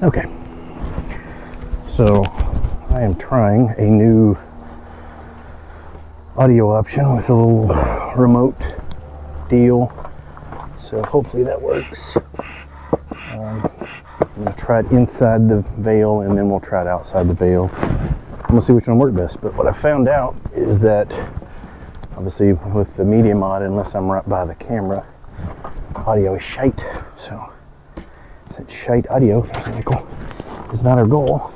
Okay, so I am trying a new audio option with a little remote deal, so hopefully that works. I'm going to try it inside the veil, and then we'll try it outside the veil. I'm going to see which one works best. But what I found out is that obviously with the media mod, unless I'm right by the camera, audio is shite. So since shite audio, there's a nickel, is not our goal,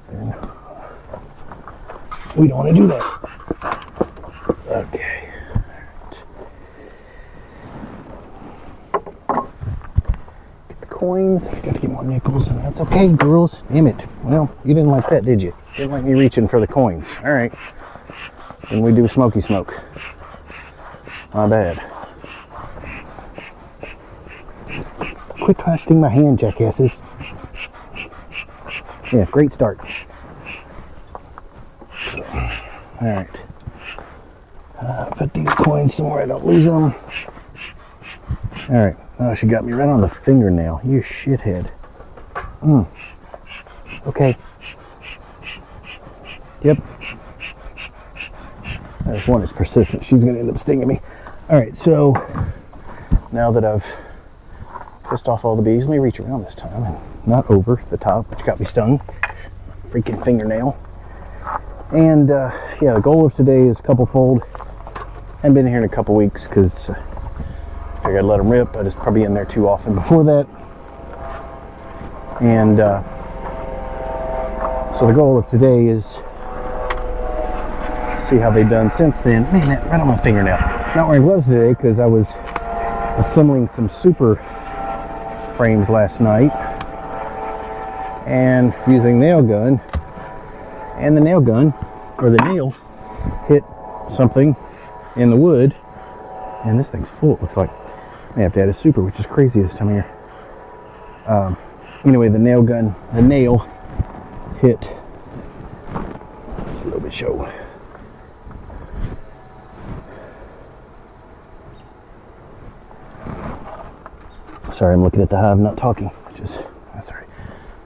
then we don't want to do that. Okay. Get the coins. I got to get more nickels, and that's okay, girls. Damn it. Well, you didn't like that, did you? You didn't like me reaching for the coins. All right. Then we do smoky smoke. My bad. Quit twisting my hand, jackasses. Yeah, great start. So, all right. Put these coins somewhere I don't lose them. All right. Oh, she got me right on the fingernail. You shithead. Okay. Yep. There's one that's persistent. She's going to end up stinging me. All right. So now that I've pissed off all the bees, let me reach around this time and not over the top, which got me stung. Freaking fingernail. And yeah, the goal of today is couple fold. I haven't been here in a couple weeks because I figured I'd let them rip. I was probably in there too often before that. And so the goal of today is see how they've done since then. Man, that right on my fingernail. Not wearing gloves today because I was assembling some super frames last night and using nail gun, and the nail gun or the nail hit something in the wood, and this thing's full. It looks like I have to add a super, which is crazy this time of year. Anyway, the nail hit. Just a little bit show. Sorry, I'm looking at the hive, not talking, which is, that's all right.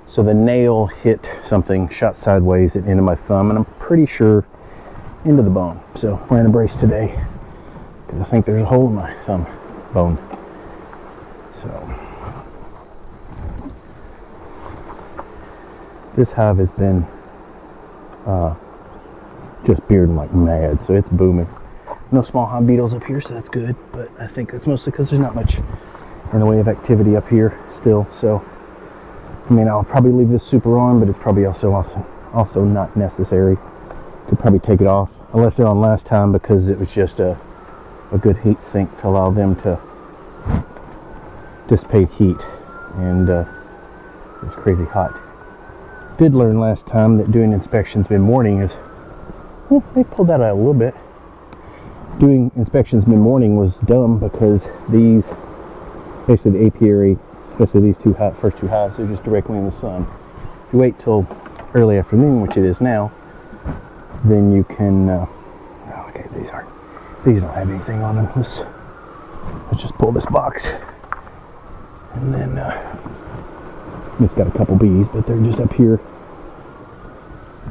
So the nail hit something, shot sideways into my thumb, and I'm pretty sure into the bone. So wearing a brace today because I think there's a hole in my thumb bone. So this hive has been just bearding like mad, so it's booming. No small hive beetles up here, so that's good, but I think that's mostly because there's not much in the way of activity up here still. So I mean, I'll probably leave this super on, but it's probably also not necessary. Could probably take it off. I left it on last time because it was just a good heat sink to allow them to dissipate heat, and it's crazy hot. Did learn last time that doing inspections mid-morning is, well, they pulled that out a little bit. Doing inspections mid-morning was dumb because these, basically the apiary, especially these first two hives, are just directly in the sun. If you wait till early afternoon, which it is now, then you can, okay, these don't have anything on them. Let's just pull this box. And then, it's got a couple bees, but they're just up here,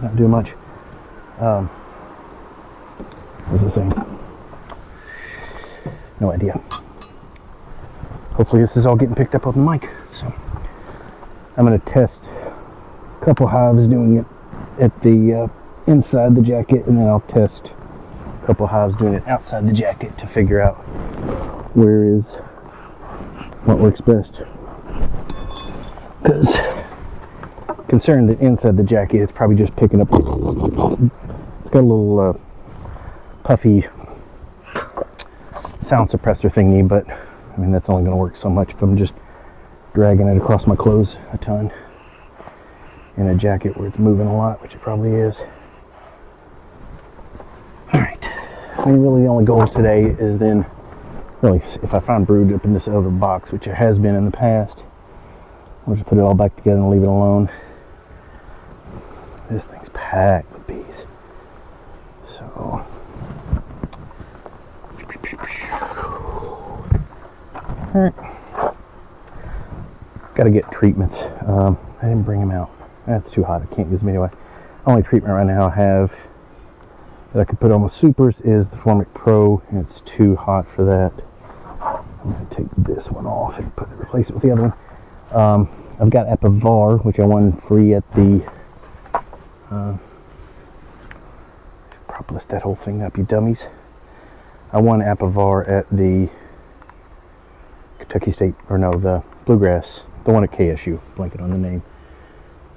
not doing much. What was I saying? No idea. Hopefully this is all getting picked up on the mic. So I'm going to test a couple hives doing it at the inside the jacket, and then I'll test a couple hives doing it outside the jacket to figure out what works best. Because concerned that inside the jacket it's probably just picking up, it's got a little puffy sound suppressor thingy, but I mean that's only going to work so much if I'm just dragging it across my clothes a ton in a jacket where it's moving a lot, which it probably is. Alright, I mean really the only goal today is then, really, if I find brood up in this other box, which it has been in the past, I'll just put it all back together and leave it alone. This thing's packed with bees. So got got to get treatments. I didn't bring them out. That's too hot. I can't use them anyway. Only treatment right now I have that I could put on with supers is the Formic Pro, and it's too hot for that. I'm going to take this one off and replace it with the other one. I've got Epivar, which I won free at the propolized that whole thing up, you dummies. I won Epivar at the Kentucky State, or no, the Bluegrass, the one at KSU, blanket on the name,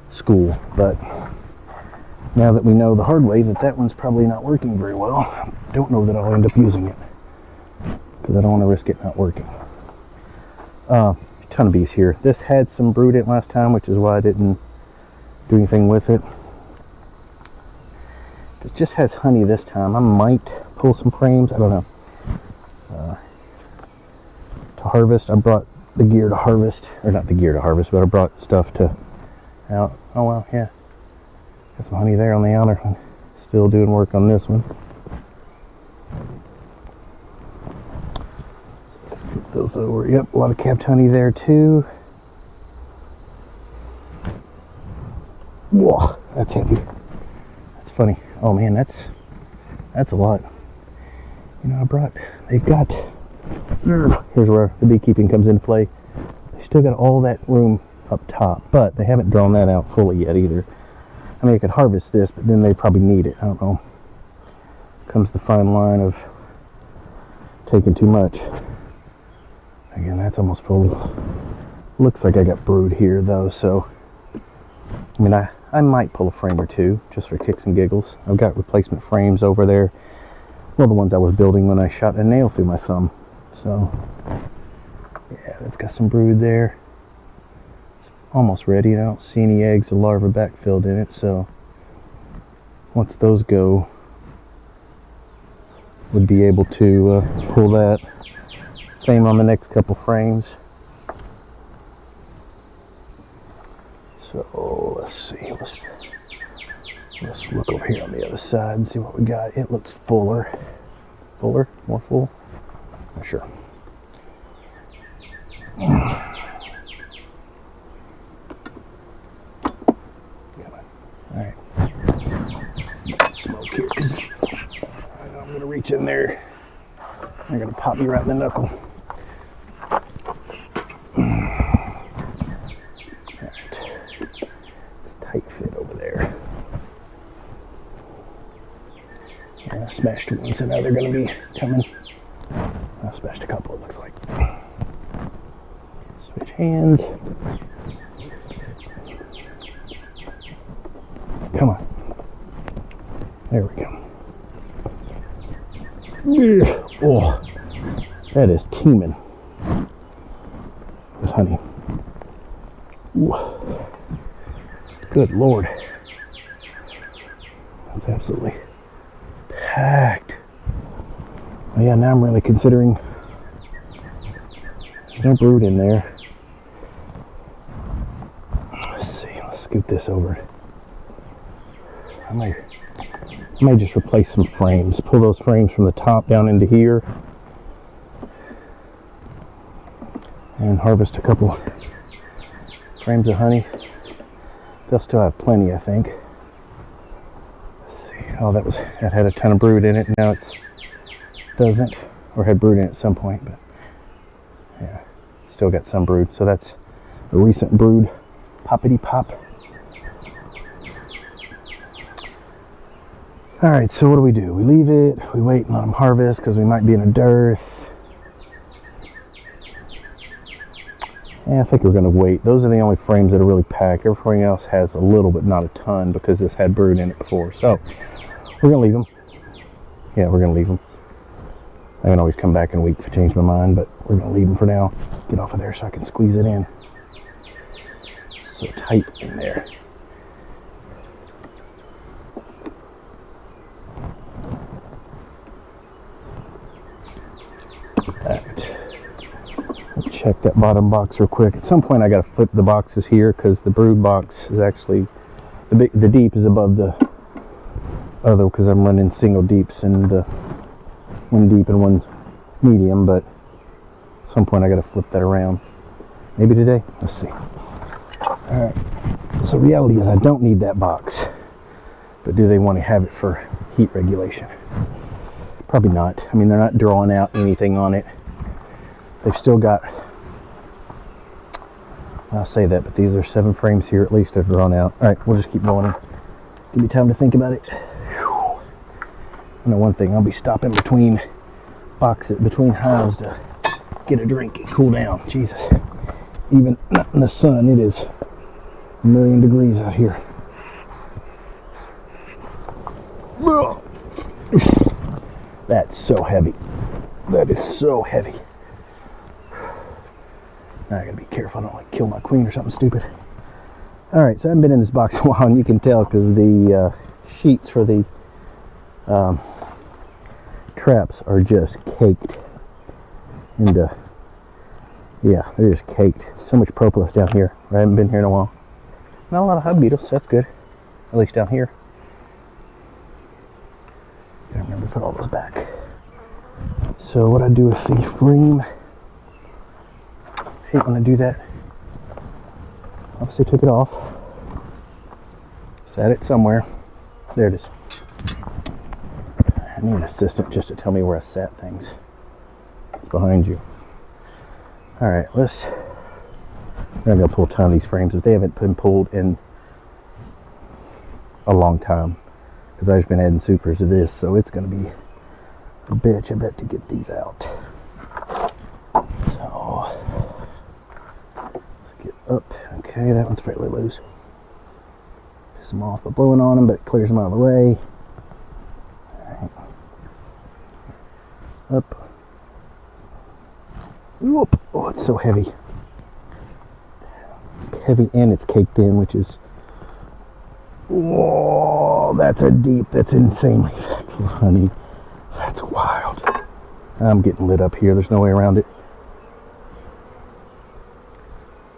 school. But now that we know the hard way that that one's probably not working very well, I don't know that I'll end up using it, because I don't want to risk it not working. Ton of bees here. This had some brood in it last time, which is why I didn't do anything with it. It just has honey this time. I might pull some frames, I don't know. To harvest, I brought the gear to harvest, or not the gear to harvest, but I brought stuff to out. Oh well, yeah. Got some honey there on the outer one. Still doing work on this one. Scoop those over. Yep, a lot of capped honey there too. Whoa, that's heavy. That's funny. Oh man, that's a lot. You know, they've got, here's where the beekeeping comes into play. They still got all that room up top, but they haven't drawn that out fully yet either. I mean, I could harvest this, but then they probably need it. I don't know. Comes the fine line of taking too much. Again, that's almost full. Looks like I got brood here though, so I mean, I might pull a frame or two just for kicks and giggles. I've got replacement frames over there. Well, the ones I was building when I shot a nail through my thumb. So yeah, that's got some brood there. It's almost ready. I don't see any eggs or larvae backfilled in it, so once those go, would be able to pull that. Same on the next couple frames. So let's see, let's look over here on the other side and see what we got. It looks fuller. Fuller? More full? Not sure. Come on. Alright. Smoke here because I know I'm going to reach in there. They're going to pop me right in the knuckle. Fit over there. Yeah, I smashed one, so now they're going to be coming. I smashed a couple, it looks like. Switch hands. Come on. There we go. Oh, that is teeming with honey. Ooh. Good Lord. That's absolutely packed. Oh yeah, now I'm really considering there's no brood in there. Let's see, let's scoot this over. I may just replace some frames. Pull those frames from the top down into here and harvest a couple frames of honey. They'll still have plenty, I think. Let's see. Oh, that had a ton of brood in it. Now it doesn't, or had brood in it at some point, but yeah, still got some brood. So that's a recent brood. Poppity pop. All right, so what do? We leave it. We wait and let them harvest because we might be in a dearth. Yeah, I think we're going to wait. Those are the only frames that are really packed. Everything else has a little, but not a ton, because this had brood in it before. So we're going to leave them. Yeah, we're going to leave them. I can always come back in a week to change my mind, but we're going to leave them for now. Get off of there so I can squeeze it in. It's so tight in there. Check that bottom box real quick. At some point I got to flip the boxes here because the brood box is actually the deep is above the other, because I'm running single deeps and one deep and one medium, but at some point I got to flip that around. Maybe today. Let's see. Alright. So reality is I don't need that box. But do they want to have it for heat regulation? Probably not. I mean, they're not drawing out anything on it. They've still got, I'll say that, but these are 7 frames here at least they've drawn out. Alright, we'll just keep going. Give me time to think about it. Whew. I know one thing, I'll be stopping between hives to get a drink and cool down. Jesus. Even not in the sun, it is a million degrees out here. That's so heavy. That is so heavy. Now I gotta be careful I don't like kill my queen or something stupid. Alright, so I haven't been in this box a while, and you can tell because the sheets for the traps are just caked. And yeah, they're just caked. So much propolis down here. I haven't been here in a while. Not a lot of hive beetles, that's good. At least down here. Gotta remember to put all those back. So what I do with the frame, hate when I do that. Obviously took it off. Sat it somewhere. There it is. I need an assistant just to tell me where I sat things. It's behind you. Alright, I'm gonna pull a ton of these frames, but they haven't been pulled in a long time. Because I've been adding supers to this, so it's gonna be a bitch, I bet, to get these out. So let's get up. Okay, that one's fairly loose. Piss them off by blowing on them, but it clears them out of the way. Alright. Up. Whoop. Oh, it's so heavy. Heavy, and it's caked in, which is, whoa, that's insanely full of honey. That's wild. I'm getting lit up here. There's no way around it.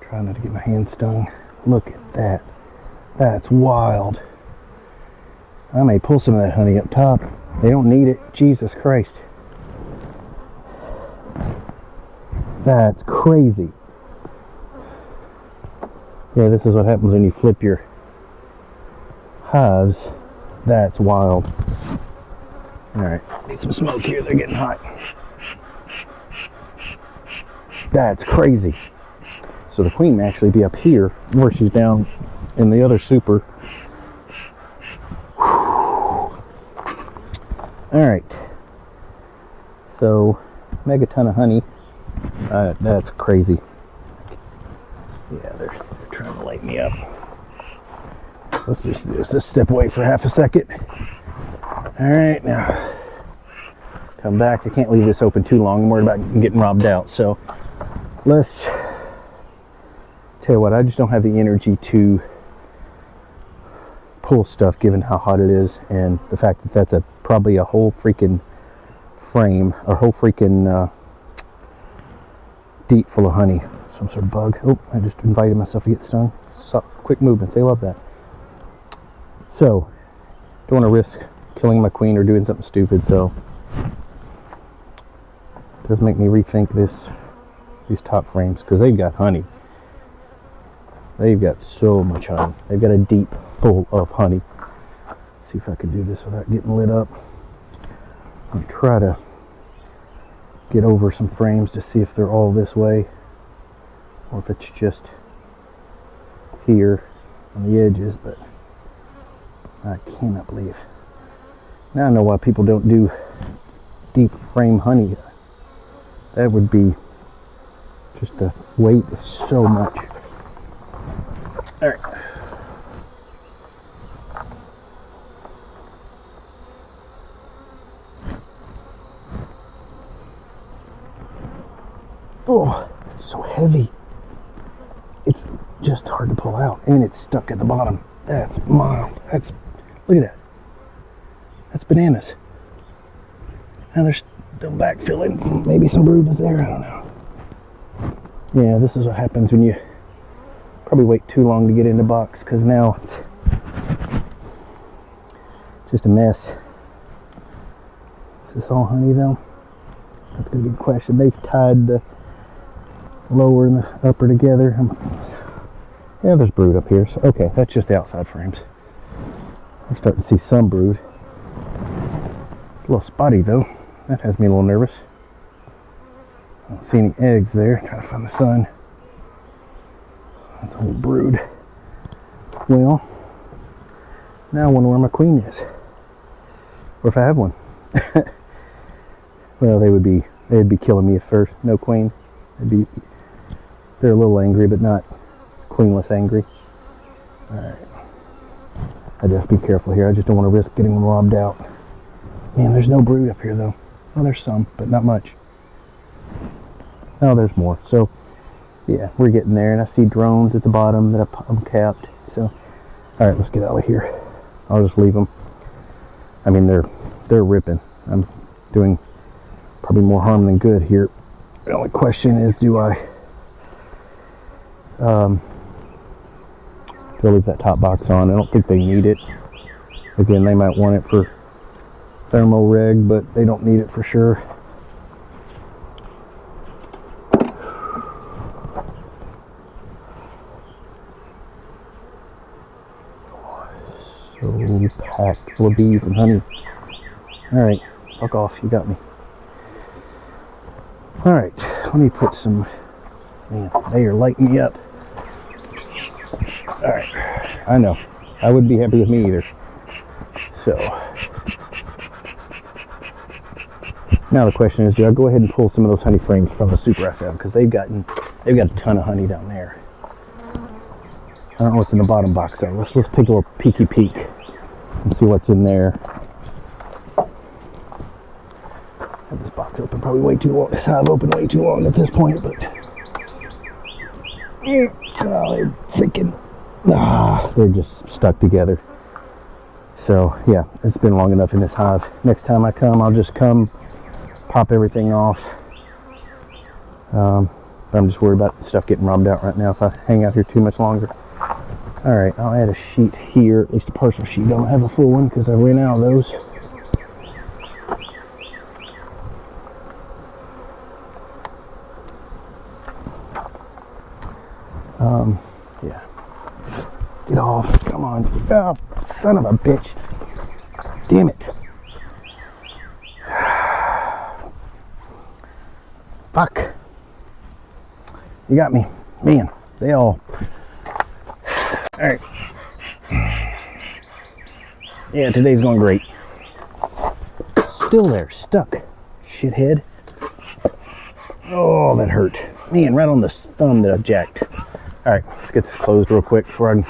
Trying not to get my hand stung. Look at that. That's wild. I may pull some of that honey up top. They don't need it. Jesus Christ. That's crazy. Yeah, this is what happens when you flip your hives. That's wild. Alright, need some smoke here. They're getting hot. That's crazy. So the queen may actually be up here where she's down in the other super. Alright. So, megaton of honey. That's crazy. Yeah, they're trying to light me up. Let's just do this. Let's step away for half a second. Alright, now come back. I can't leave this open too long. I'm worried about getting robbed out. So let's tell you what, I just don't have the energy to pull stuff given how hot it is and the fact that that's probably a whole freaking frame, or whole freaking deep full of honey. Some sort of bug. Oh, I just invited myself to get stung. So, quick movements, they love that. So, don't want to risk killing my queen or doing something stupid, so it does make me rethink these top frames, because they've got honey. They've got so much honey. They've got a deep full of honey. Let's see if I can do this without getting lit up. I'll try to get over some frames to see if they're all this way, or if it's just here on the edges, but I cannot believe. Now I know why people don't do deep frame honey. That would be just the weight is so much. Alright. Oh, it's so heavy. It's just hard to pull out, and it's stuck at the bottom. That's mild. Look at that. That's bananas. Now they're still backfilling. Maybe some brood is there. I don't know. Yeah, this is what happens when you probably wait too long to get in the box, because now it's just a mess. Is this all honey though? That's gonna be the question. They've tied the lower and the upper together. Yeah, there's brood up here. So, okay, that's just the outside frames. I'm starting to see some brood. It's a little spotty though. That has me a little nervous. I don't see any eggs there. Trying to find the sun. That's a whole brood. Well, now I wonder where my queen is, or if I have one. Well, they'd be killing me if there's no queen. They're a little angry, but not queenless angry. All right, I just be careful here. I just don't want to risk getting them robbed out. Man, there's no brood up here though. Well, there's some, but not much. Oh, there's more. So yeah, we're getting there, and I see drones at the bottom that I'm capped. So, all right, let's get out of here. I'll just leave them. I mean, they're ripping. I'm doing probably more harm than good here. The only question is, do I leave that top box on? I don't think they need it. Again, they might want it for thermo reg, but they don't need it for sure. So packed full of bees and honey. All right, fuck off, you got me. All right, let me put some, man, they are lighting me up. All right, I know, I wouldn't be happy with me either. So, now the question is, do I go ahead and pull some of those honey frames from the Super FM? Because they've got a ton of honey down there. I don't know what's in the bottom box though. Let's take a little peeky peek and see what's in there. Have this box open probably way too long. This hive open way too long at this point, but oh, they're freaking they're just stuck together. So yeah, it's been long enough in this hive. Next time I come, I'll just come, pop everything off. But I'm just worried about stuff getting robbed out right now if I hang out here too much longer. All right, I'll add a sheet here, at least a partial sheet. I don't have a full one because I ran out of those. Yeah. Get off, come on. Oh, son of a bitch. Damn it. Fuck. You got me. Man, they all... Alright. Yeah, today's going great. Still there, stuck. Shithead. Oh, that hurt. Man, right on the thumb that I jacked. Alright, let's get this closed real quick before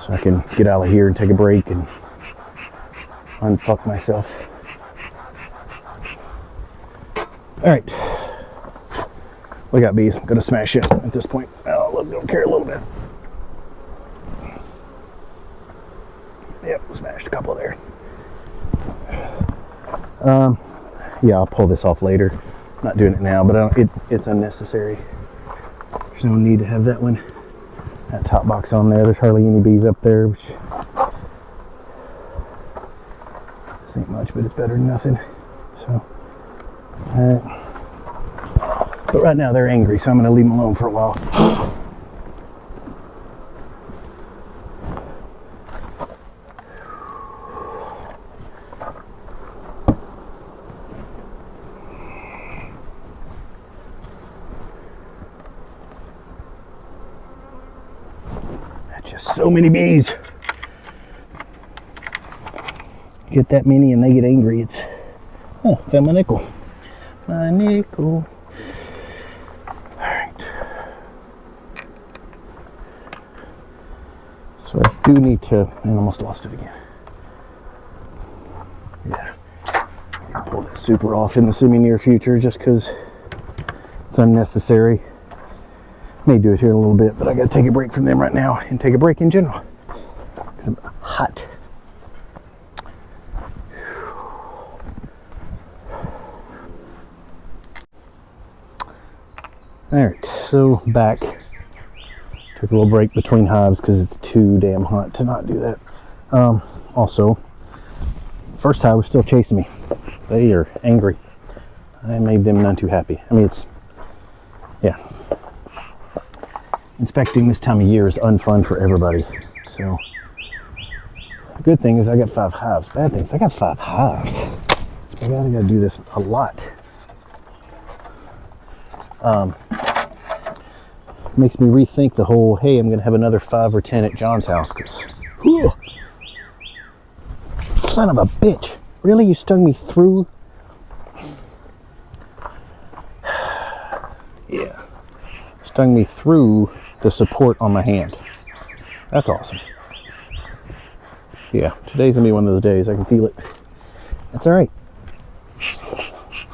so I can get out of here and take a break and unfuck myself. Alright. We got bees. I'm gonna smash it at this point. Oh, look, don't care a little bit. Yep, smashed a couple there. Yeah, I'll pull this off later. I'm not doing it now, but it's unnecessary. There's no need to have that top box on there. There's hardly any bees up there, which this ain't much, but it's better than nothing. So, but right now they're angry, so I'm going to leave them alone for a while. That's just so many bees. Get that many and they get angry. It's, oh, found my nickel. My nickel. Alright. So I do need to, I almost lost it again. Yeah. I'll pull that super off in the semi-near future just because it's unnecessary. May do it here in a little bit, but I gotta take a break from them right now and take a break in general because I'm hot. Alright, so back. Took a little break between hives because it's too damn hot to not do that. Also, first hive was still chasing me. They are angry. I made them none too happy. I mean, Yeah. Inspecting this time of year is unfun for everybody. So, the good thing is I got 5 hives. Bad thing is I got 5 hives. So I gotta do this a lot. Makes me rethink the whole, hey, I'm gonna have another 5 or 10 at John's house, because, son of a bitch. Really? You stung me through? Yeah. Stung me through the support on my hand. That's awesome. Yeah, today's gonna be one of those days. I can feel it. That's all right.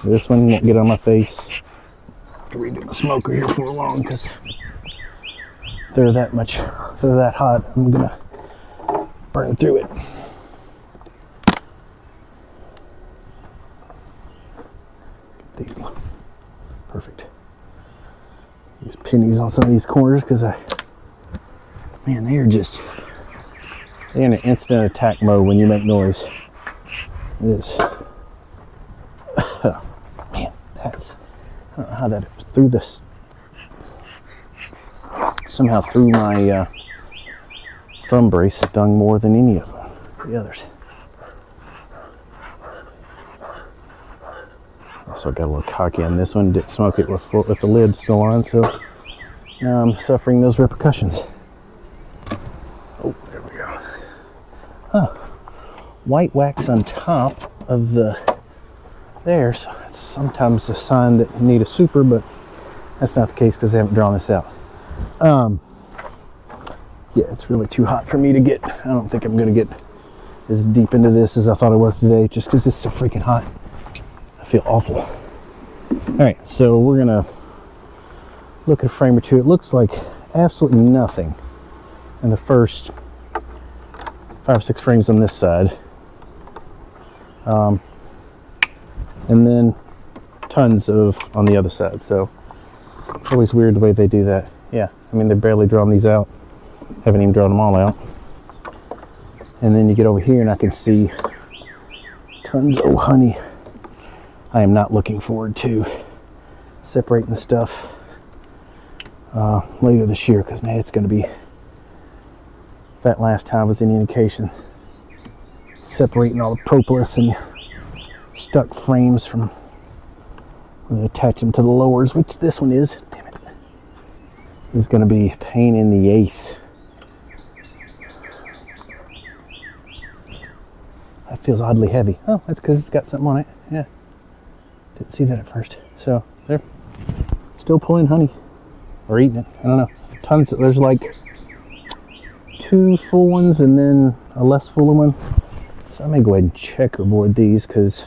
This one won't get on my face. I have to redo my smoker here for long, because if they're that hot, I'm gonna burn through it. Get these. Perfect. Use pennies on some of these corners, because man, they're in an instant attack mode when you make noise. It is. Man, that's, I don't know how that through this, somehow through my thumb brace stung more than any of the others. Also got a little cocky on this one. Didn't smoke it with the lid still on, so now I'm suffering those repercussions. Oh, there we go. Huh. White wax on top of there, so it's sometimes a sign that you need a super, but that's not the case because I haven't drawn this out. Yeah, it's really too hot for me to get. I don't think I'm going to get as deep into this as I thought I was today, just because it's so freaking hot. I feel awful. All right, so we're going to look at a frame or two. It looks like absolutely nothing in the first 5 or 6 frames on this side. And then tons on the other side. So it's always weird the way they do that. Yeah, I mean, they've barely drawn these out. Haven't even drawn them all out. And then you get over here and I can see tons of honey. I am not looking forward to separating the stuff later this year, because man, it's going to be, that last time was any indication, separating all the propolis and stuck frames from when they attach them to the lowers, which this one is. Damn it. This is going to be a pain in the ace. That feels oddly heavy. Oh, that's because it's got something on it. Yeah. Didn't see that at first. So they're still pulling honey or eating it. I don't know. Tons. There's like 2 full ones and then a less full one. So I may go ahead and checkerboard these, because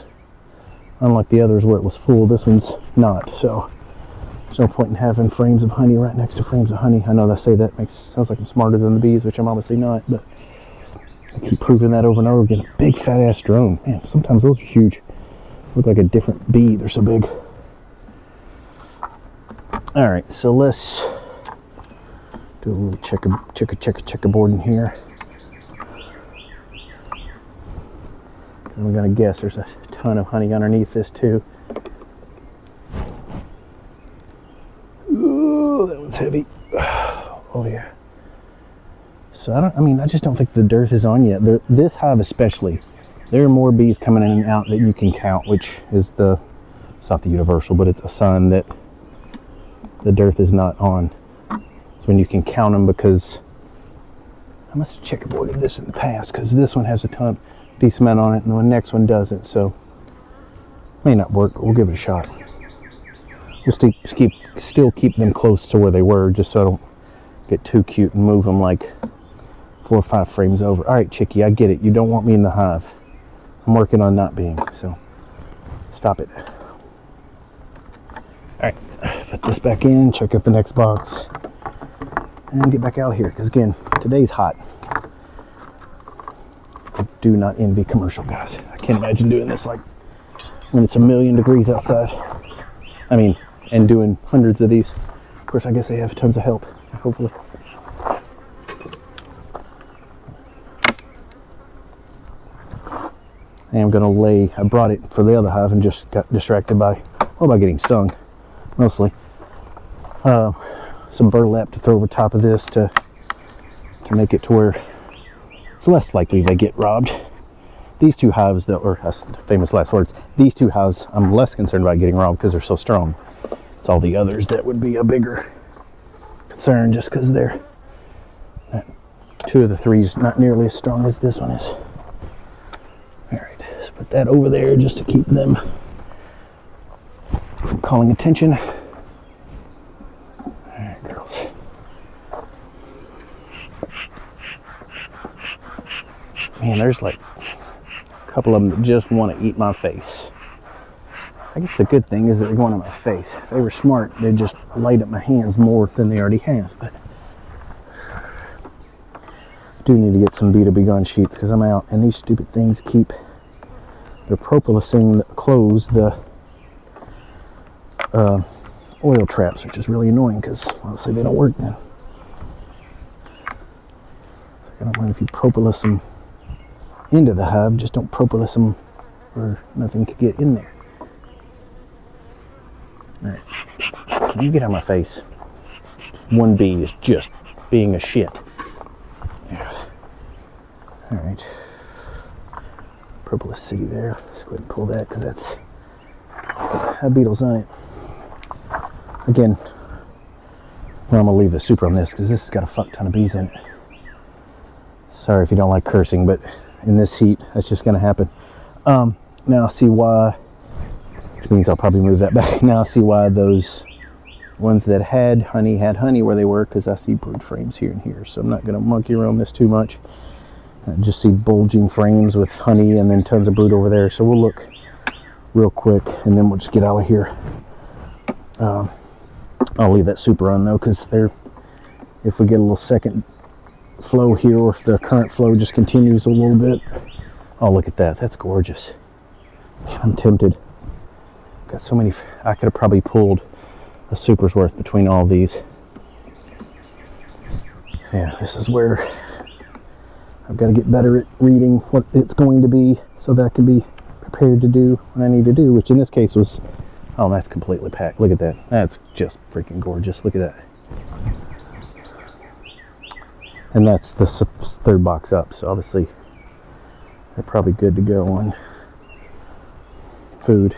unlike the others where it was full, this one's not. So there's no point in having frames of honey right next to frames of honey. I know that I say that sounds like I'm smarter than the bees, which I'm obviously not, but I keep proving that over and over again. A big fat ass drone. Man, sometimes those are huge. Look like a different bee. They're so big. All right, so let's do a little checkerboarding here. I'm gonna guess there's a ton of honey underneath this too. Ooh, that one's heavy. Oh yeah. So I just don't think the dearth is on yet. This hive especially, there are more bees coming in and out that you can count, which is it's not the universal, but it's a sign that the dearth is not on. It's when you can count them, because I must have checkerboarded this in the past, because this one has a decent amount on it and the next one doesn't, so may not work, but we'll give it a shot. Just to still keep them close to where they were, just so I don't get too cute and move them like 4 or 5 frames over. All right, Chickie, I get it. You don't want me in the hive. I'm working on not being, so stop it. All right, put this back in, check out the next box, and get back out here, because again, today's hot. I do not envy commercial guys. I can't imagine doing this like when it's 1,000,000 degrees outside. I mean, and doing hundreds of these. Of course, I guess they have tons of help, hopefully. I am going to I brought it for the other hive and just got distracted by getting stung, mostly. some burlap to throw over top of this to make it to where it's less likely they get robbed. These two hives, though, or famous last words, these two hives I'm less concerned about getting robbed because they're so strong. It's all the others that would be a bigger concern, just because they're two of the three's not nearly as strong as this one is. All right, let's put that over there just to keep them from calling attention. All right, girls. Man, there's like a couple of them that just want to eat my face. I guess the good thing is that they're going to my face. If they were smart, they'd just light up my hands more than they already have. But I do need to get some bee to be gone sheets because I'm out, and these stupid things keep they're propolising close the oil traps, which is really annoying because obviously they don't work then. So I don't mind if you propolis them into the hive, just don't propolis them where nothing could get in there. Alright, can you get out of my face? One bee is just being a shit. Alright, propolis city there. Let's go ahead and pull that because that's have beetles on it. Again, well, I'm gonna leave the super on this because this has got a fuck ton of bees in it. Sorry if you don't like cursing, but in this heat, that's just gonna happen. Now I see why, which means I'll probably move that back. Now I see why those ones that had honey where they were, because I see brood frames here and here. So I'm not gonna monkey around this too much. I just see bulging frames with honey and then tons of brood over there. So we'll look real quick and then we'll just get out of here. I'll leave that super on though, because if we get a little second flow here, or if the current flow just continues a little bit. Oh, look at that. That's gorgeous. I'm tempted. Got so many. I could have probably pulled a super's worth between all these. Yeah, this is where I've got to get better at reading what it's going to be so that I can be prepared to do what I need to do, which in this case was, oh, that's completely packed. Look at that. That's just freaking gorgeous. Look at that. And that's the third box up, so obviously they're probably good to go on food.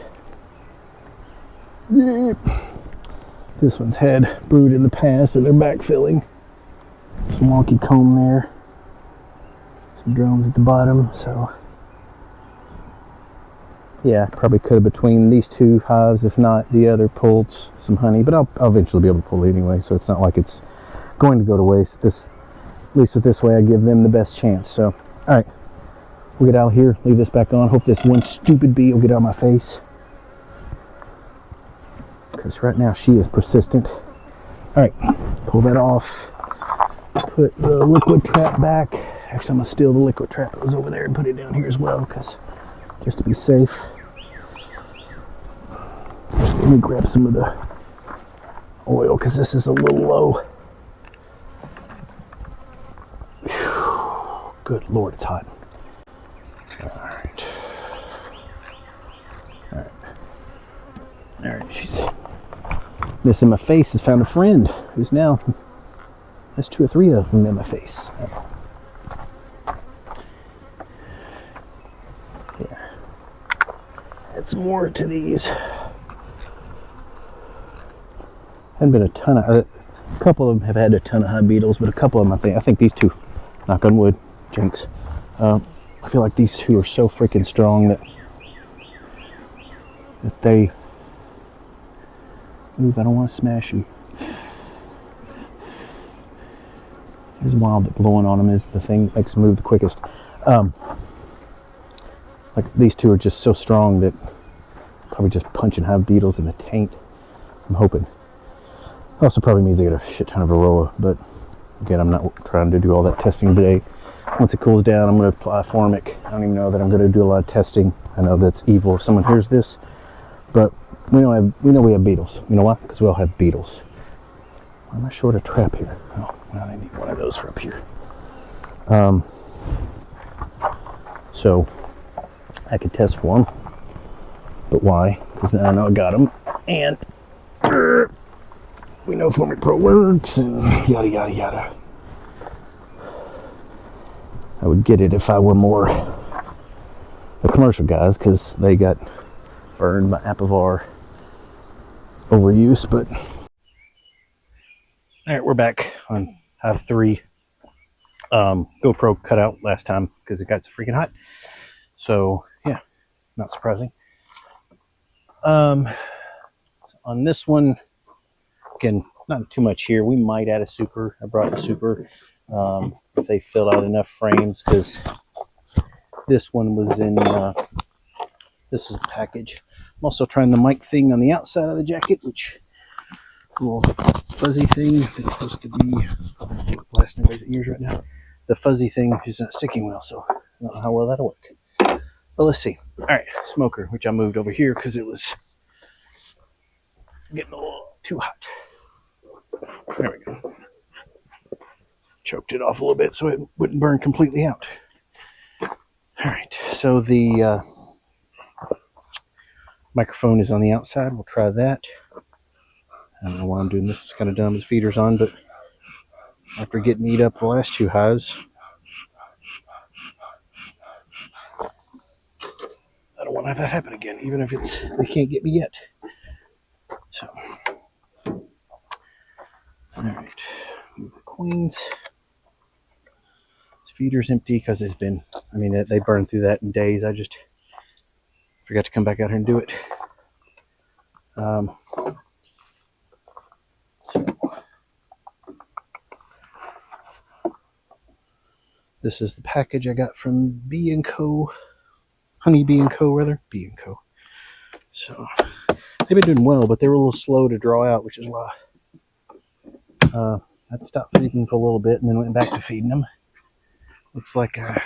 This one's had brood in the past, and they're backfilling. Some wonky comb there. Some drones at the bottom, so yeah, probably could have between these two hives, if not the other, pulled some honey, but I'll eventually be able to pull it anyway, so it's not like it's going to go to waste. At least with this way, I give them the best chance. So, all right, we'll get out of here, leave this back on. Hope this one stupid bee will get out of my face, because right now she is persistent. All right, pull that off. Put the liquid trap back. Actually, I'm gonna steal the liquid trap that was over there and put it down here as well, because just to be safe. Just let me grab some of the oil because this is a little low. Whew. Good Lord, it's hot. Alright. Alright, she's missing my face. Has found a friend who's now, there's 2 or 3 of them in my face. Yeah. Add some more to these. Hadn't been a ton of, a couple of them have had a ton of hive beetles, but a couple of them, I think these two, knock on wood, jinx. I feel like these two are so freaking strong that they move. I don't want to smash you. It's wild that blowing on them is the thing that makes them move the quickest. Like these two are just so strong that probably just punching hive beetles in the taint. I'm hoping. Also probably means I get a shit ton of varroa, but again, I'm not trying to do all that testing today. Once it cools down, I'm going to apply formic. I don't even know that I'm going to do a lot of testing. I know that's evil if someone hears this, but we know we have beetles. You know why? Because we all have beetles. Why am I short a trap here? Oh, well, I need one of those for up here. So I could test for them, but why? Because then I know I got them, and we know Formic Pro works and yada yada yada. I would get it if I were more the commercial guys, because they got burned by Apivar overuse. But all right, we're back on Hive 3. GoPro cut out last time because it got so freaking hot. So yeah, not surprising. On this one, again, not too much here. We might add a super. I brought a super if they fill out enough frames, because this one was in. This is the package. I'm also trying the mic thing on the outside of the jacket, which little fuzzy thing that's supposed to be blasting everybody's ears right now. The fuzzy thing is not sticking well, so I don't know how well that'll work. But let's see. All right, smoker, which I moved over here because it was getting a little too hot. There we go. Choked it off a little bit so it wouldn't burn completely out. All right, so the microphone is on the outside. We'll try that. I don't know why I'm doing this. It's kind of dumb. The feeder's on, but after getting meat up the last two hives, I don't want to have that happen again, even if they can't get me yet. So, all right, move the queens. This feeder's empty because it's been, I mean, they burned through that in days. I just forgot to come back out here and do it. This is the package I got from Bee & Co. Honey Bee & Co. rather. Bee & Co. So they've been doing well, but they were a little slow to draw out, which is why I'd stopped feeding them for a little bit and then went back to feeding them. Looks like a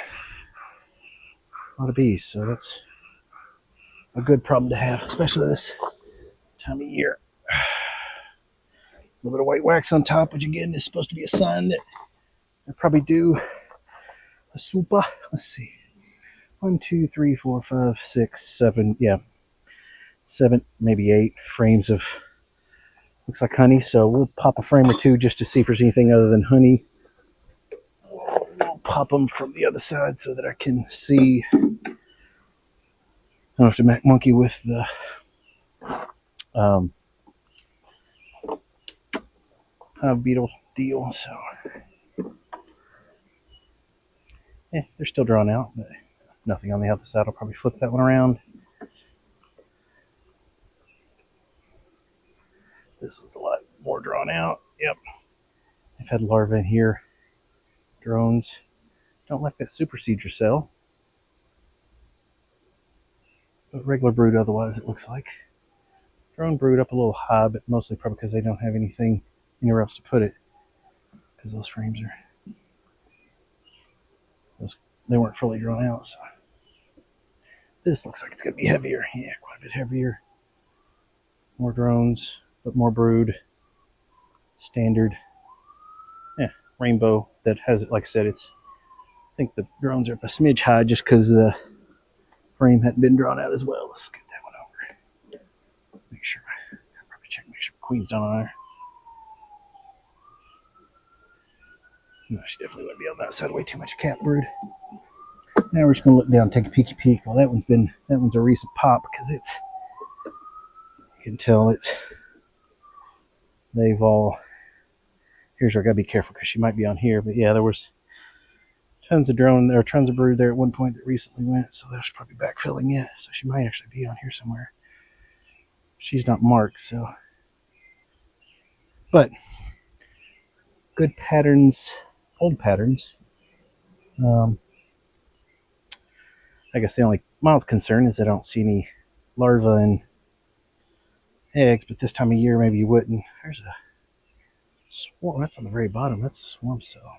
lot of bees, so that's a good problem to have, especially this time of year. A little bit of white wax on top, which again is supposed to be a sign that they're probably due a super. Let's see. 1, 2, 3, 4, 5, 6, 7. Yeah. 7, maybe 8 frames of, looks like honey. So we'll pop a frame or two just to see if there's anything other than honey. We'll pop them from the other side so that I can see. I don't have to monkey with the hive beetle deal. So yeah, they're still drawn out, but nothing on the other side. I'll probably flip that one around. This one's a lot more drawn out. Yep. I've had larvae in here. Drones. Don't like that supersedure cell. But regular brood otherwise, it looks like. Drone brood up a little high, but mostly probably because they don't have anything anywhere else to put it. Because those frames are... they weren't fully drawn out, so... This looks like it's going to be heavier. Yeah, quite a bit heavier. More drones, but more brood. Standard. Yeah, rainbow that has it, like I said, it's... I think the drones are up a smidge high just because the frame hadn't been drawn out as well. Let's get that one over. Make sure, I'll probably check, make sure the queen's done on there. No, she definitely wouldn't be on that side. Way too much cat brood. Now we're just gonna look down, take a peeky peek. Well, that one's a recent pop because it's, you can tell it's, they've all, here's where I gotta be careful because she might be on here, but yeah, there was tons of brood there at one point that recently went, so that's probably backfilling it. So she might actually be on here somewhere. She's not marked, so, but good patterns, old patterns. I guess the only mild concern is I don't see any larvae and eggs, but this time of year maybe you wouldn't. There's a swarm. That's on the very bottom. That's a swarm cell.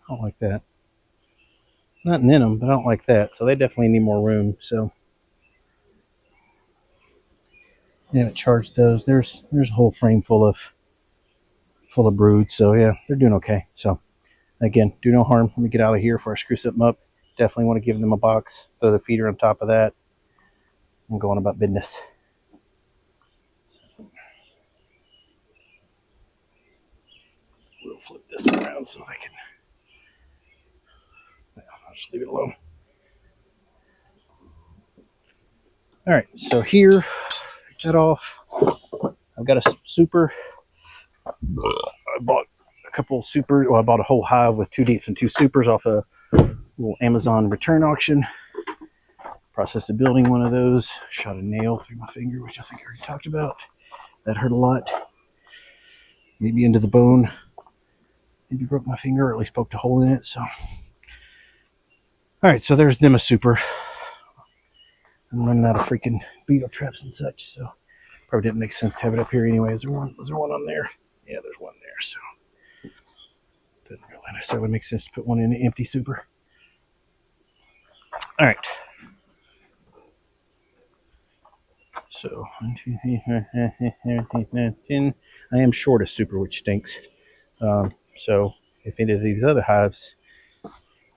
I don't like that. Nothing in them, but I don't like that. So they definitely need more room. So I haven't charged those. There's a whole frame full of brood. So yeah, they're doing okay. So again, do no harm. Let me get out of here before I screw something up. Definitely want to give them a box. Throw the feeder on top of that. I'm going about business. I'll flip this around so I can. I'll just leave it alone. All right, so here, take that off. I've got a super. I bought a couple super. Well, I bought a whole hive with 2 deeps and 2 supers off a little Amazon return auction. Process of building one of those. Shot a nail through my finger, which I think I already talked about. That hurt a lot. Maybe into the bone. Maybe broke my finger, or at least poked a hole in it. So, all right. So there's them a super. I'm running out of freaking beetle traps and such. So probably didn't make sense to have it up here anyway. Was there one on there? Yeah, there's one there. So doesn't really necessarily make sense to put one in an empty super. All right. So, 1, 2, 3, 10. I am short a super, which stinks. So, if any of these other hives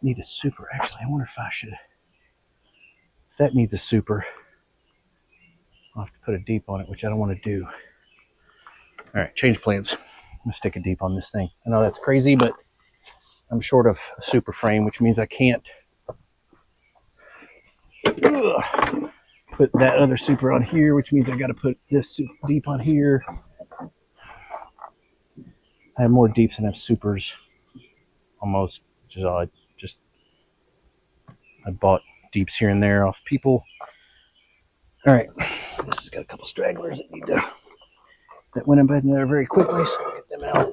need a super, actually, I wonder if I should. If that needs a super, I'll have to put a deep on it, which I don't want to do. All right, change plans. I'm going to stick a deep on this thing. I know that's crazy, but I'm short of a super frame, which means I can't put that other super on here, which means I got to put this super deep on here. I have more deeps than I have supers, almost, which is odd. Just I bought deeps here and there off people. All right, this has got a couple stragglers that went in bed in there very quickly, so I'll get them out.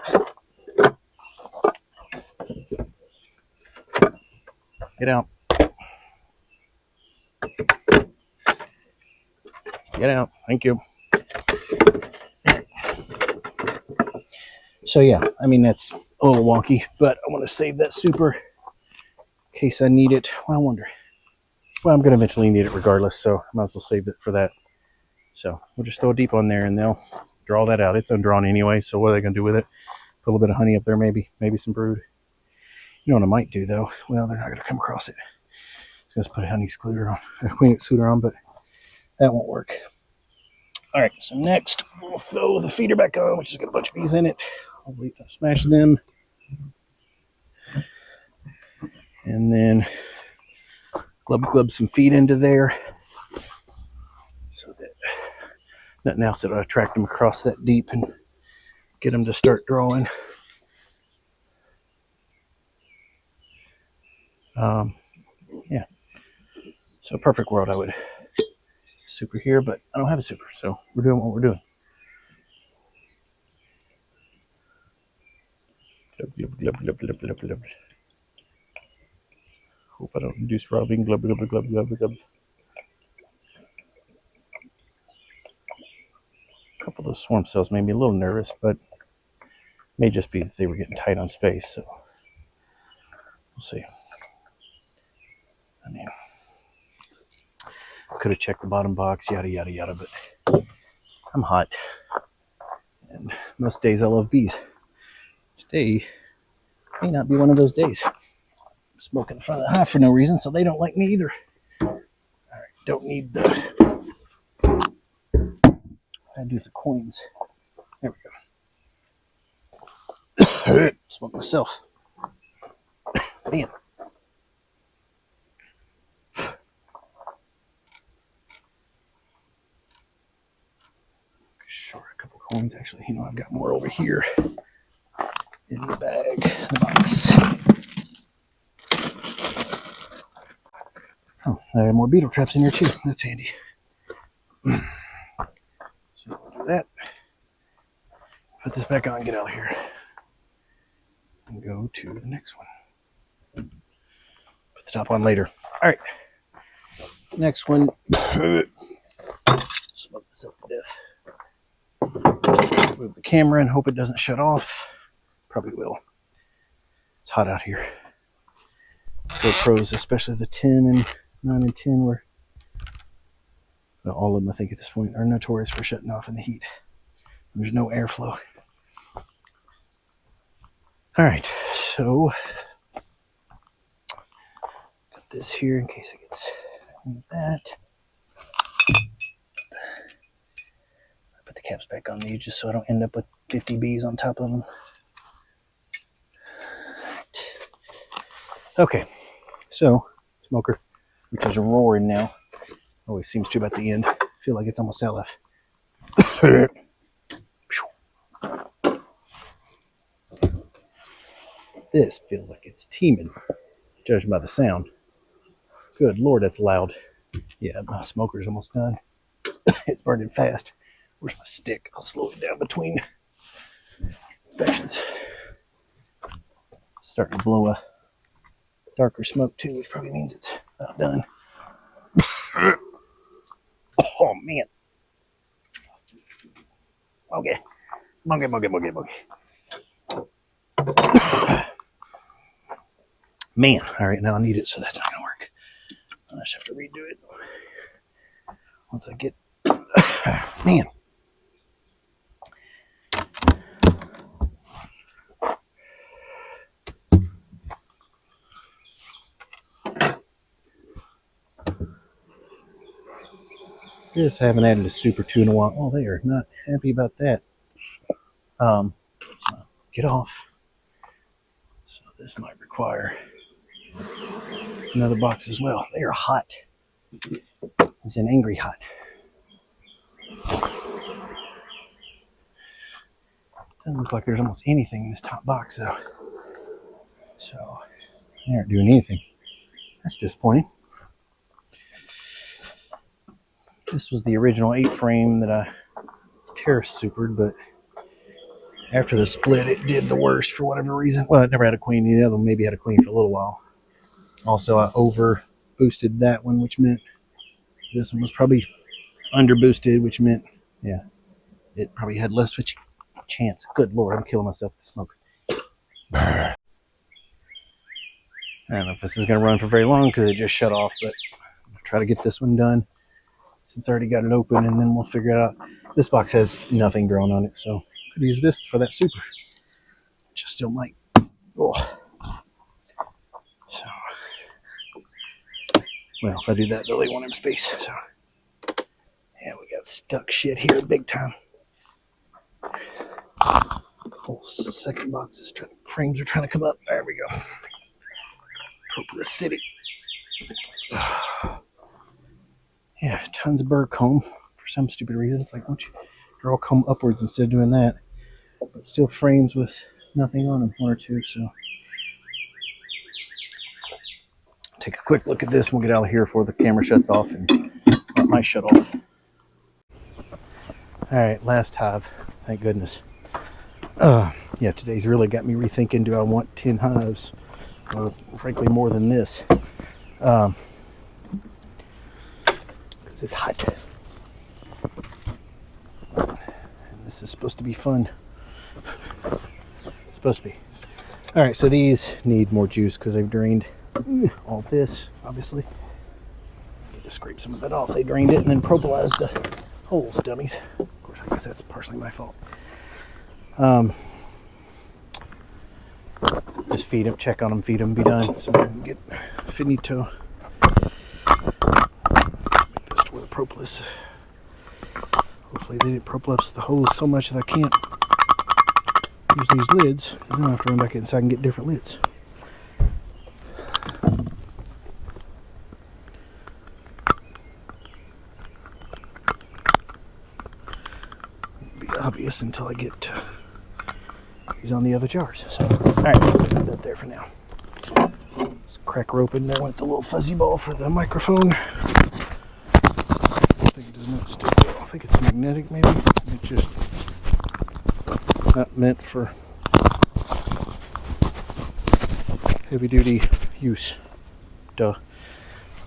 Get out. Get out. Thank you. So yeah, I mean, that's a little wonky, but I want to save that super in case I need it. Well, I wonder. Well, I'm going to eventually need it regardless, so I might as well save it for that. So we'll just throw a deep on there and they'll draw that out. It's undrawn anyway, so what are they going to do with it? Put a little bit of honey up there, maybe some brood. You know what I might do though? Well, they're not going to come across it. Just put a honey excluder on, a queen excluder on, but that won't work. All right, so next we'll throw the feeder back on, which has got a bunch of bees in it. I'll wait to smash them. And then glub some feed into there so that nothing else that'll attract them across that deep and get them to start drawing. Yeah. So perfect world, I would super here, but I don't have a super, so we're doing what we're doing. Hope I don't induce robbing. Glub. A couple of those swarm cells made me a little nervous, but may just be that they were getting tight on space, so we'll see. I mean, could have checked the bottom box, yada yada yada, but I'm hot, and most days I love bees. Today may not be one of those days. I'm smoking in front of the hive for no reason, so they don't like me either. All right, don't need the. I do the coins. There we go. Smoke myself. Man. Sure, a couple coins. Actually, I've got more over here in the bag, the box. Oh, I have more beetle traps in here too. That's handy. So we'll do that. Put this back on, get out of here, and go to the next one. Put the top on later. All right. Next one. Smoke this up to death. Move the camera and hope it doesn't shut off. Probably will. It's hot out here. GoPros, especially the 10 and 9 and 10, were all of them, I think, at this point, are notorious for shutting off in the heat. There's no airflow. All right, so got this here in case it gets like that. I put the caps back on these just so I don't end up with 50 bees on top of them. Okay, so smoker, which is roaring now. Always seems to about the end. I feel like it's almost out of. This feels like it's teeming, judging by the sound. Good Lord, that's loud. Yeah, my smoker's almost done. It's burning fast. Where's my stick? I'll slow it down between inspections. Starting to blow a darker smoke too, which probably means it's about done. Oh man. Okay. Monkey. Man, all right, now I need it, so that's not gonna work. I just have to redo it once I get. Man. Just haven't added a super two in a while. Oh, they are not happy about that. Get off. So this might require another box as well. They are hot. It's an angry hot. Doesn't look like there's almost anything in this top box though. So they aren't doing anything. That's disappointing. This was the original 8 frame that I terrace supered, but after the split, it did the worst for whatever reason. Well, it never had a queen. The other one maybe had a queen for a little while. Also, I over boosted that one, which meant this one was probably under boosted, which meant, yeah, it probably had less of a chance. Good Lord, I'm killing myself with smoke. I don't know if this is going to run for very long because it just shut off, but I'll try to get this one done since I already got it open, and then we'll figure it out. This box has nothing drawn on it, so I could use this for that super, which I still might. Oh. So, well, if I do that, they'll leave one in space. So, yeah, we got stuck shit here big time. Whole second box is frames are trying to come up. There we go. Propolis City. Yeah, tons of bird comb for some stupid reason. It's like, why don't you draw comb upwards instead of doing that? But still frames with nothing on them, 1 or 2. So take a quick look at this. We'll get out of here before the camera shuts off, and that might shut off. All right, last hive. Thank goodness. Yeah, today's really got me rethinking, do I want 10 hives? Or frankly, more than this. Because it's hot. And this is supposed to be fun. It's supposed to be. All right, so these need more juice because they've drained all this, obviously. Need to scrape some of that off. They drained it and then propolized the holes, dummies. Of course, I guess that's partially my fault. Just feed them, check on them, feed them, be done. So we can get finito. Make this to where the propolis. Hopefully they didn't propolis the hose so much that I can't use these lids, because then I have to run back inside and get different lids. It'll be obvious until I get to these on the other jars. So, alright, put that there for now. Let's crack her open. I want the little fuzzy ball for the microphone. I think it does not stick well. I think it's magnetic, maybe. It's just not meant for heavy duty use. Duh.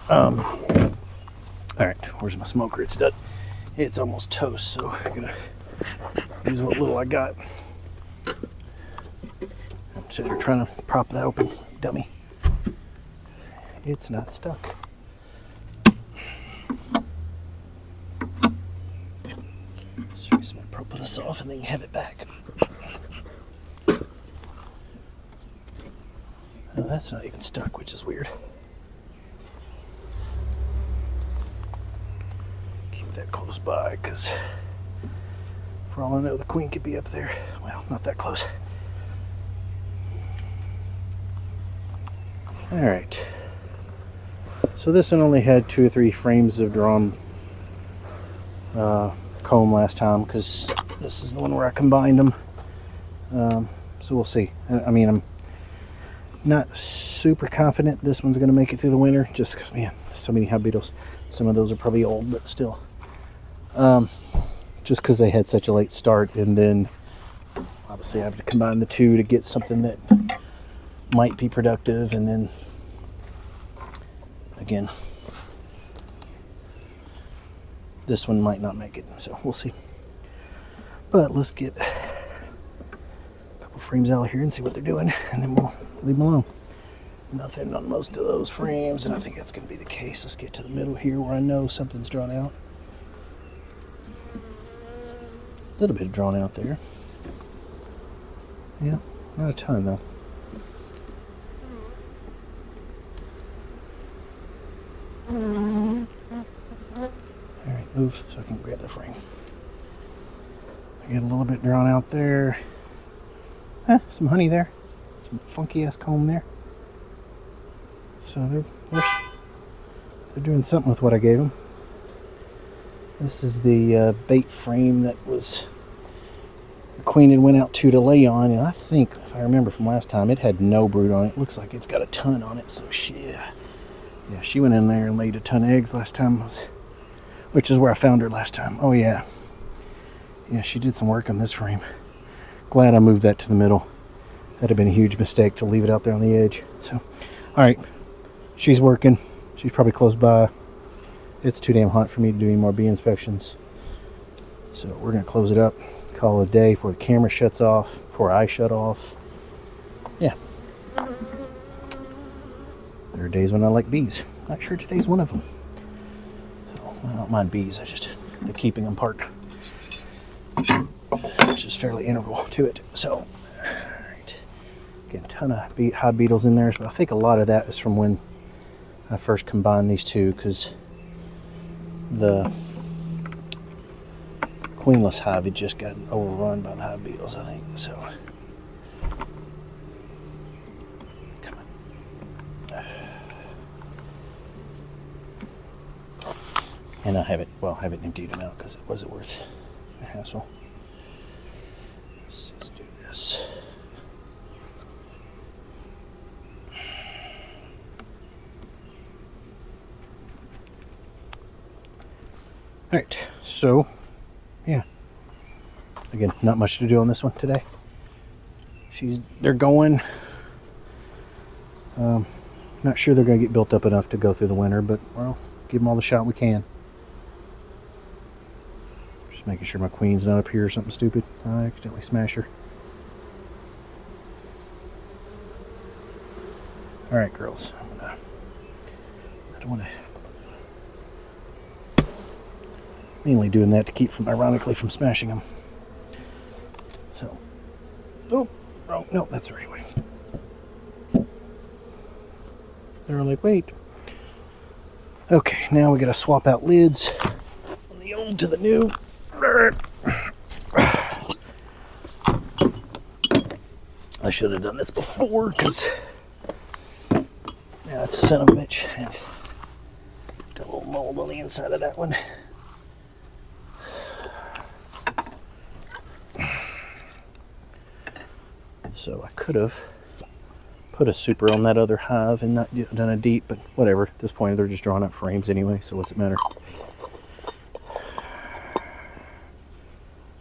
Alright, where's my smoker? It's done. It's almost toast, so I'm gonna use what little I got. So you're trying to prop that open, dummy. It's not stuck. So I'm gonna prop this off and then have it back. Oh, that's not even stuck, which is weird. Keep that close by, because for all I know, the queen could be up there. Well, not that close. Alright. So this one only had 2 or 3 frames of drawn comb last time, because this is the one where I combined them. So we'll see. I mean, I'm not super confident this one's going to make it through the winter, just because, man, so many hive beetles. Some of those are probably old, but still. Just because they had such a late start, and then obviously I have to combine the two to get something that might be productive, and then again, this one might not make it, so we'll see. But let's get a couple frames out of here and see what they're doing, and then we'll leave them alone. Nothing on most of those frames, and I think that's going to be the case. Let's get to the middle here where I know something's drawn out. A little bit of drawn out there. Yeah, not a ton though. Alright, move so I can grab the frame. I get a little bit drawn out there. Some honey there. Some funky ass comb there. So they're doing something with what I gave them. This is the bait frame that was the queen had went out to lay on, and I think, if I remember from last time, it had no brood on it. Looks like it's got a ton on it, so she went in there and laid a ton of eggs last time, which is where I found her last time. Oh yeah, she did some work on this frame. Glad I moved that to the middle. That'd have been a huge mistake to leave it out there on the edge. So, all right, she's working. She's probably close by. It's too damn hot for me to do any more bee inspections. So we're gonna close it up, call it a day before the camera shuts off, before I shut off. Yeah. There are days when I like bees. Not sure today's one of them. So, I don't mind bees, the keeping them part, which is fairly integral to it. So, alright. Again, a ton of hive beetles in there, but I think a lot of that is from when I first combined these two, because the queenless hive had just gotten overrun by the hive beetles, I think. So, come on. And I haven't emptied them out because it wasn't worth the hassle. Let's do this. Alright, so yeah. Again, not much to do on this one today. They're going. Not sure they're going to get built up enough to go through the winter, but well, give them all the shot we can. Just making sure my queen's not up here or something stupid. I accidentally smash her. Alright, girls. I don't want to. Mainly doing that to keep ironically from smashing them. So, oh, no, that's the right way. They're like, wait. Okay, now we gotta swap out lids from the old to the new. I should have done this before, because yeah, that's a son of a bitch. And got a little mold on the inside of that one. So I could have put a super on that other hive and not done a deep, but whatever. At this point, they're just drawing up frames anyway, so what's it matter? I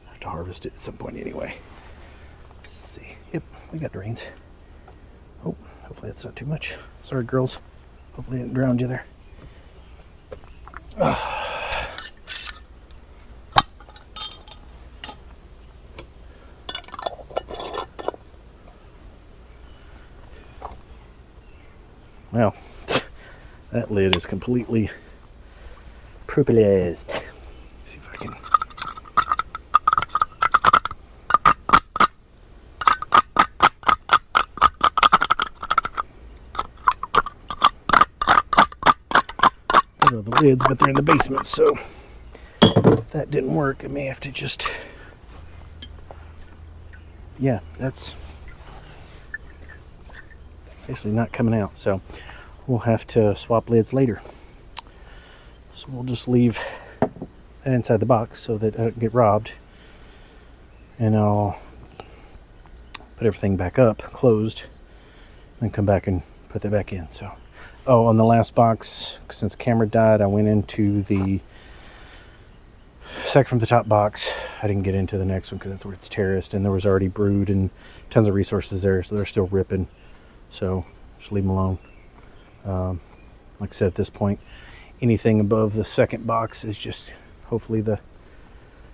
have to harvest it at some point anyway. Let's see. Yep, we got drains. Oh, hopefully that's not too much. Sorry, girls. Hopefully I didn't drown you there. Well, that lid is completely propolized. See if I can. I know the lids, but they're in the basement, so if that didn't work, I may have to just. Yeah, basically not coming out. So we'll have to swap lids later. So we'll just leave that inside the box so that I don't get robbed. And I'll put everything back up, closed, and come back and put that back in. So, oh, on the last box, since the camera died, I went into the second from the top box. I didn't get into the next one because that's where it's terraced, and there was already brood and tons of resources there, so they're still ripping. So just leave them alone. Like I said, at this point, anything above the second box is just hopefully at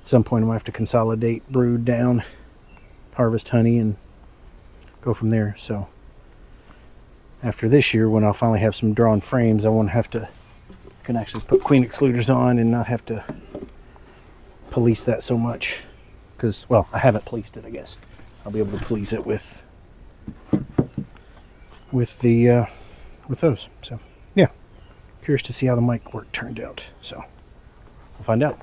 some point I might have to consolidate brood down, harvest honey, and go from there. So after this year, when I'll finally have some drawn frames, I won't have to, can actually put queen excluders on and not have to police that so much. Because, well, I haven't policed it, I guess. I'll be able to police it with those. So yeah, curious to see how the mic work turned out. So we'll find out.